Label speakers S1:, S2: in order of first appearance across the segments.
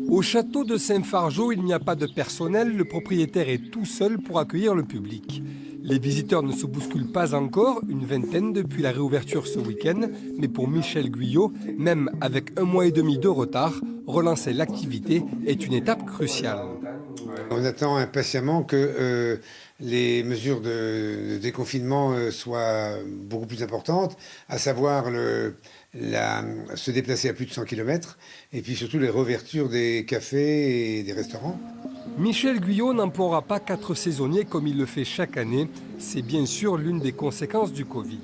S1: Au château de Saint-Fargeau, il n'y a pas de personnel, le propriétaire est tout seul pour accueillir le public. Les visiteurs ne se bousculent pas encore, une vingtaine depuis la réouverture ce week-end, mais pour Michel Guyot, même avec 1 mois et demi de retard, relancer l'activité est une étape cruciale.
S2: On attend impatiemment que les mesures de déconfinement soient beaucoup plus importantes, à savoir se déplacer à plus de 100 km, et puis surtout les réouvertures des cafés et des restaurants.
S1: Michel Guyot n'emploiera pas 4 saisonniers comme il le fait chaque année. C'est bien sûr l'une des conséquences du Covid.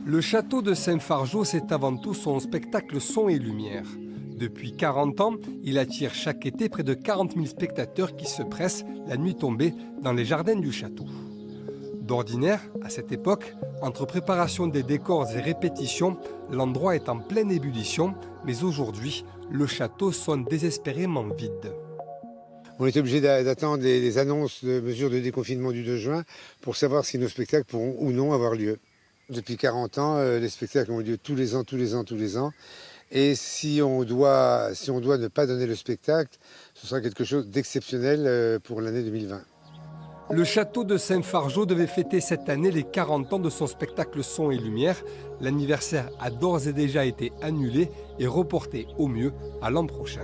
S1: Le château de Saint-Fargeau, c'est avant tout son spectacle son et lumière. Depuis 40 ans, il attire chaque été près de 40 000 spectateurs qui se pressent, la nuit tombée, dans les jardins du château. D'ordinaire, à cette époque, entre préparation des décors et répétitions, l'endroit est en pleine ébullition, mais aujourd'hui, le château sonne désespérément vide.
S2: On est obligé d'attendre les annonces de mesures de déconfinement du 2 juin pour savoir si nos spectacles pourront ou non avoir lieu. Depuis 40 ans, les spectacles ont lieu tous les ans. Et si on doit ne pas donner le spectacle, ce sera quelque chose d'exceptionnel pour l'année 2020.
S1: Le château de Saint-Fargeau devait fêter cette année les 40 ans de son spectacle Son et Lumière. L'anniversaire a d'ores et déjà été annulé et reporté au mieux à l'an prochain.